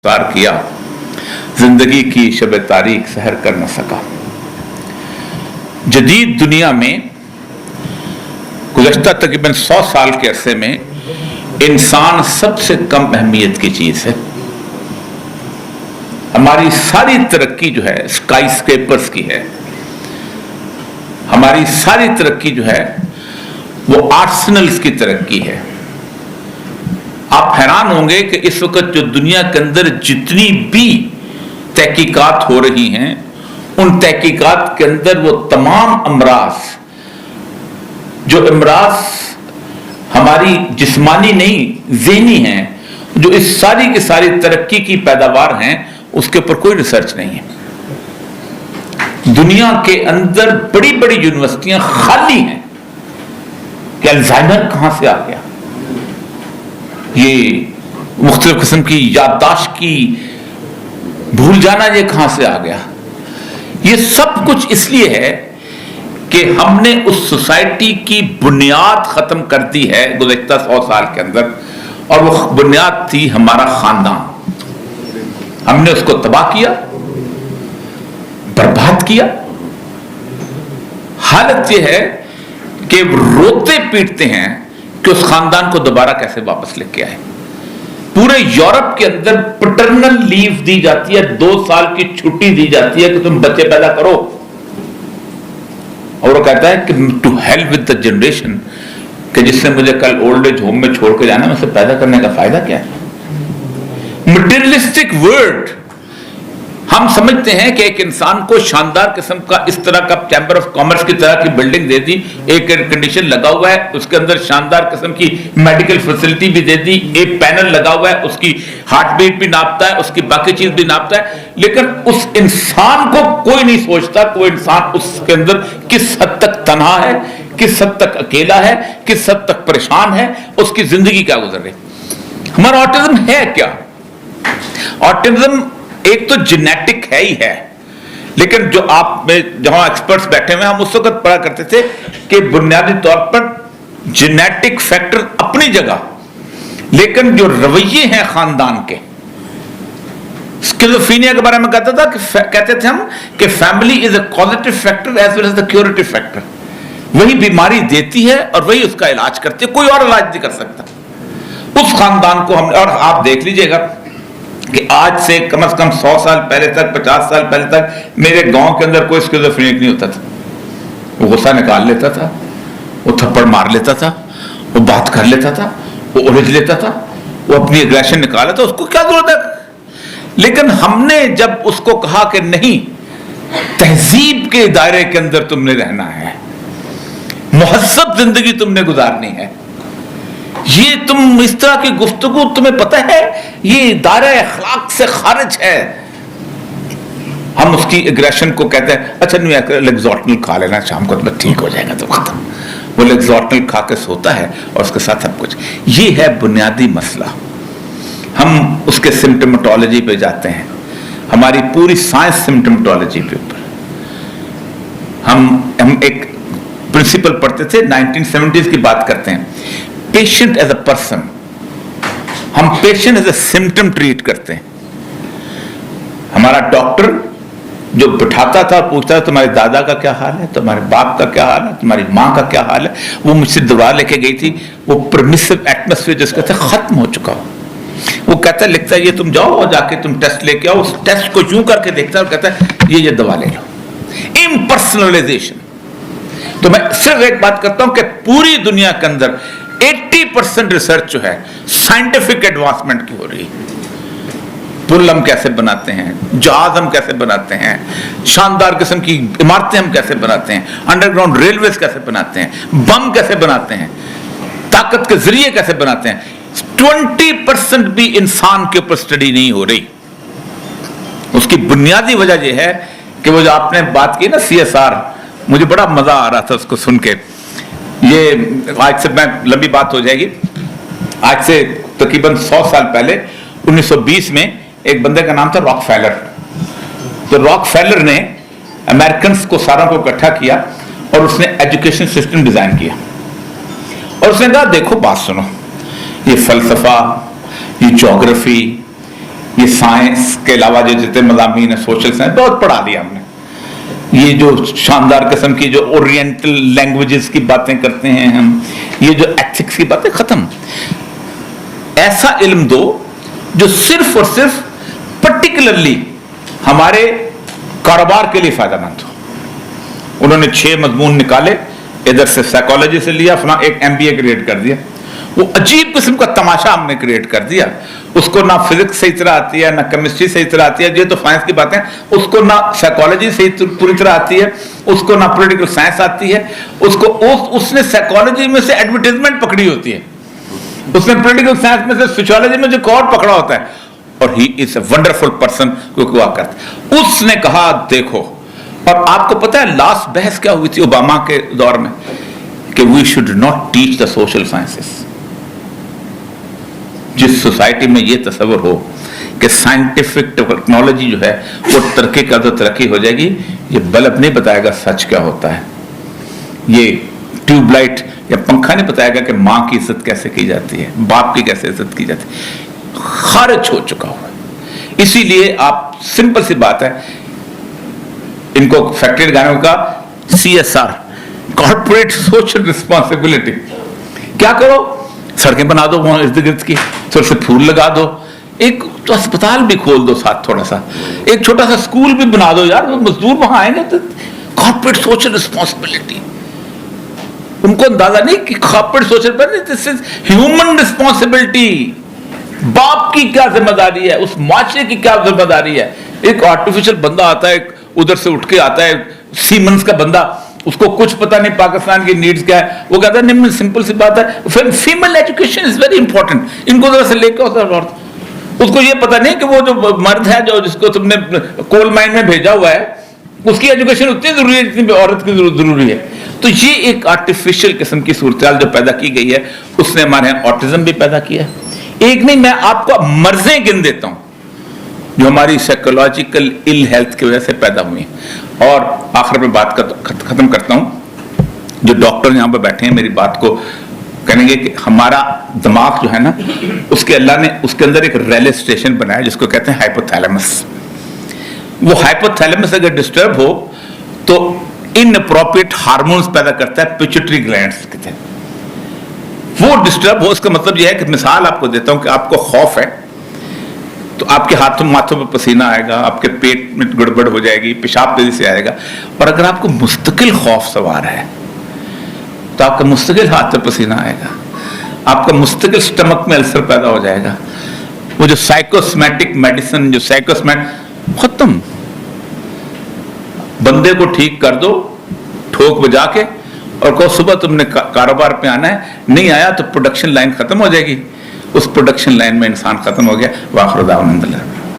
पार किया, जिंदगी की शब तारीख सहर कर न सका। जदीद दुनिया में गुज़श्ता तकरीबन 100 साल के अरसे में इंसान सबसे कम अहमियत की चीज है। हमारी सारी तरक्की जो है स्काई स्केपर्स की है, हमारी सारी तरक्की जो है वो आर्सेनल्स की तरक्की है। आप हैरान होंगे कि इस वक्त जो दुनिया के अंदर जितनी भी तहकीकात हो रही हैं, उन तहकीकात के अंदर वो तमाम अमराज, जो अमराज हमारी जिस्मानी नहीं ज़हनी हैं, जो इस सारी की सारी तरक्की की पैदावार हैं, उसके ऊपर कोई रिसर्च नहीं है। दुनिया के अंदर बड़ी बड़ी यूनिवर्सिटियां खाली हैं कि अल्जाइमर कहां से आ गया, ये मुख्तलिफ किस्म की याददाश्त की भूल जाना ये कहां से आ गया। ये सब कुछ इसलिए है कि हमने उस सोसाइटी की बुनियाद खत्म कर दी है गुज़श्ता 100 साल के अंदर, और वो बुनियाद थी हमारा खानदान। हमने उसको तबाह किया, बर्बाद किया। हालत यह है कि रोते पीटते हैं कि उस खानदान को दोबारा कैसे वापस लेके आए। पूरे यूरोप के अंदर पैटर्नल लीव दी जाती है, 2 साल की छुट्टी दी जाती है कि तुम बच्चे पैदा करो, और वो कहता है कि to help with the generation, कि जिससे मुझे कल ओल्ड एज होम में छोड़ के जाना है, उसे पैदा करने का फायदा क्या है। Materialistic world. हम समझते हैं कि एक इंसान को शानदार किस्म का इस तरह का चैम्बर ऑफ कॉमर्स की तरह की बिल्डिंग दे दी, एक एयर कंडीशन लगा हुआ है, उसके अंदर शानदार किस्म की मेडिकल फैसिलिटी भी दे दी, एक पैनल लगा हुआ है, उसकी हार्ट बीट भी नापता है, उसकी बाकी चीज भी नापता है, लेकिन उस इंसान को कोई नहीं सोचता कोई इंसान उसके अंदर किस हद तक तन्हा है, किस हद तक अकेला है, किस हद तक परेशान है, उसकी जिंदगी क्या गुजर रही। हमारा ऑटिज्म है क्या? ऑटिज्म एक तो जेनेटिक है ही है, लेकिन जो आप में जहां एक्सपर्ट्स बैठे हुए हैं, हम उस वक्त पढ़ा करते थे कि बुनियादी तौर पर जेनेटिक फैक्टर अपनी जगह, लेकिन जो रवैये हैं खानदान के, स्किज़ोफ्रेनिया के बारे में कहते थे हम कि family is a causative factor as well as the curative factor. वही बीमारी देती है और वही उसका इलाज करती है, कोई और इलाज नहीं कर सकता। उस खानदान को हमने, और आप देख लीजिएगा कि आज से कम 100 साल पहले तक, 50 साल पहले तक मेरे गांव के अंदर कोई स्किज़ोफ्रेनिक नहीं होता था। वो गुस्सा निकाल लेता था, वो थप्पड़ मार लेता था, वो बात कर लेता था, वो उलझ लेता था, वो अपनी एग्रेशन निकाला था, उसको क्या जरूरत है। लेकिन हमने जब उसको कहा कि नहीं, तहजीब के दायरे के अंदर तुमने रहना है, मुहज़्ज़ब जिंदगी तुमने गुजारनी है, ये तुम इस तरह की गुफ्तगू, तुम्हें पता है ये दायरा अखलाक से खारिज है। हम उसकी एग्रेशन को कहते हैं अच्छा नहीं, लेक्सोटनल खा लेना शाम को तो ठीक हो जाएगा, तो खत्म। वो लेक्सोटनल खा के सोता है और उसके साथ सब कुछ। ये है बुनियादी मसला। हम उसके सिम्टोमेटोलॉजी पे जाते हैं, हमारी पूरी साइंस सिम्टोमेटोलॉजी पे ऊपर। हम एक प्रिंसिपल पढ़ते थे, 1970s की बात करते हैं, पेशेंट एज अ पर्सन। हम patient as a symptom treat करते हैं। हमारा डॉक्टर जो बिठाता था, पूछता था तुम्हारे दादा का क्या हाल है, तुम्हारे बाप का क्या हाल है, तुम्हारी माँ का क्या हाल है। वो मुझसे दवा लेके गई थी, वो परमिसिव एटमोस्फेयर जिसका था खत्म हो चुका। वो कहता लिखता है ये तुम जाओ और जाके तुम टेस्ट लेके आओ, उस टेस्ट को यूं करके देखता है और कहता है ये दवा ले लो। इम्पर्सनलाइजेशन। तो मैं सिर्फ एक बात करता हूं कि पूरी दुनिया के अंदर 80% रिसर्च जो है साइंटिफिक एडवांसमेंट की हो रही है। पुल हम कैसे बनाते हैं, जहाज हम कैसे बनाते हैं, शानदार किस्म की इमारतें हम कैसे बनाते हैं, अंडरग्राउंड रेलवेज कैसे बनाते हैं, बम कैसे बनाते हैं, ताकत के जरिए कैसे बनाते हैं। 20% भी इंसान के ऊपर स्टडी नहीं हो रही। उसकी बुनियादी वजह यह है कि वो जो आपने बात की ना CSR, मुझे बड़ा मजा आ रहा था उसको सुन के। ये आज से, मैं लंबी बात हो जाएगी, आज से तकरीबन 100 साल पहले 1920 में एक बंदे का नाम था रॉकफेलर। तो रॉकफेलर ने अमेरिकन को सारों को इकट्ठा किया और उसने एजुकेशन सिस्टम डिजाइन किया, और उसने कहा देखो बात सुनो, ये फलसफा, ये ज्योग्राफी, یہ سائنس کے علاوہ جو جتنے مضامین ہیں سوشل سائنس بہت پڑھا دیا ہم نے. یہ جو شاندار قسم کی جو اورینٹل لینگویجز کی باتیں کرتے ہیں ہم, یہ جو ایتھکس کی باتیں, ختم. ایسا علم دو جو صرف اور صرف پرٹیکولرلی ہمارے کاروبار کے لیے فائدہ مند ہو. انہوں نے 6 مضمون نکالے, ادھر سے سائیکالوجی سے لیا, اپنا ایک MBA کریٹ کر دیا. وہ عجیب قسم کا تماشا ہم نے کریٹ کر دیا. اس کو نہ فزکس صحیح طرح آتی ہے, نہ کیمسٹری صحیح طرح آتی ہے, یہ تو سائنس کی باتیں. اس کو نہ سائیکالوجی صحیح پوری طرح آتی ہے, اس کو نہ پولیٹیکل سائنس آتی ہے. اس نے سائیکالوجی میں سے ایڈورٹیزمنٹ پکڑی ہوتی ہے, اس نے پولیٹیکل سائنس میں سے سوشیولوجی میں جو کارڈ پکڑا ہوتا ہے, اور ہی از اے ونڈرفل پرسن کو ہوا کرتا. اس نے کہا دیکھو, اور آپ کو پتا ہے لاسٹ بحث کیا ہوئی تھی اوباما کے دور میں, کہ we should not teach the social sciences. جس سوسائٹی میں یہ تصور ہو کہ سائنٹیفک ٹیکنالوجی جو ہے وہ ترقی کا تو ترقی ہو جائے گی, یہ بلب نہیں بتائے گا سچ کیا ہوتا ہے, یہ ٹیوب لائٹ یا پنکھا نہیں بتائے گا کہ ماں کی عزت کیسے کی جاتی ہے, باپ کی کیسے عزت کی جاتی ہے. خارج ہو چکا ہوا. اسی لیے آپ سمپل سی بات ہے, ان کو فیکٹری لگانے کا CSR, کارپوریٹ سوشل ریسپانسبلٹی. کیا کرو, سڑکیں بنا دو وہاں ارد گرد کی, تھوڑے سے پھول لگا دو, ایک تو اسپتال بھی کھول دو ساتھ, تھوڑا سا ایک چھوٹا سا اسکول بھی بنا دو یار, مزدور وہاں آئیں گے. تو کارپوریٹ سوشل ریسپانسبلٹی, ان کو اندازہ نہیں کہ corporate social this is human responsibility. باپ کی کیا ذمہ داری ہے, اس معاشرے کی کیا ذمہ داری ہے. ایک آرٹیفیشل بندہ آتا ہے, ادھر سے اٹھ کے آتا ہے, سیمنز کا بندہ, اس کو کچھ پتا نہیں پاکستان کی نیڈز کیا ہے, وہ کہتا ہے نہیں سمپل سی بات ہے, female education is very important. ان کو ذرا سے لے کے اس کو یہ پتا نہیں کہ وہ جو مرد ہے جو جس کو تم نے کول مائن میں بھیجا ہوا ہے, اس کی ایجوکیشن اتنی ضروری ہے جتنی عورت کی ضروری ہے. تو یہ ایک آرٹیفیشل قسم کی صورتحال جو پیدا کی گئی ہے, اس نے ہمارے یہاں آٹزم بھی پیدا کیا ہے. ایک نہیں, میں آپ کو مرضیں گن دیتا ہوں جو ہماری سائیکولوجیکل ال ہیلتھ کی وجہ سے پیدا ہوئی ہیں. اور آخر میں بات ختم کرتا ہوں. جو ڈاکٹر یہاں پہ بیٹھے ہیں میری بات کو کہیں گے کہ ہمارا دماغ جو ہے نا, اس کے اللہ نے اس کے اندر ایک ریلے اسٹیشن بنایا جس کو کہتے ہیں ہائپوتھیلمس. وہ ہائپوتھیلمس اگر ڈسٹرب ہو تو ان اپروپریٹ ہارمونز پیدا کرتا ہے, پیچوٹری گلینڈز کہتے ہیں. وہ ڈسٹرب ہو, اس کا مطلب یہ ہے کہ مثال آپ کو دیتا ہوں کہ آپ کو خوف ہے تو آپ کے ہاتھوں ماتھوں پہ پسینہ آئے گا, آپ کے پیٹ میں گڑبڑ ہو جائے گی, پیشاب تیزی سے آئے گا. اور اگر آپ کو مستقل خوف سوار ہے تو آپ کا مستقل ہاتھ پہ پسینہ آئے گا, آپ کا مستقل سٹمک میں السر پیدا ہو جائے گا. وہ جو سائیکوسمیٹک میڈیسن, جو ختم. بندے کو ٹھیک کر دو ٹھوک بجا کے, اور کہو صبح تم نے کاروبار پہ آنا ہے, نہیں آیا تو پروڈکشن لائن ختم ہو جائے گی. اس پروڈکشن لائن میں انسان ختم ہو گیا. وآخر دعوانا الحمدللہ.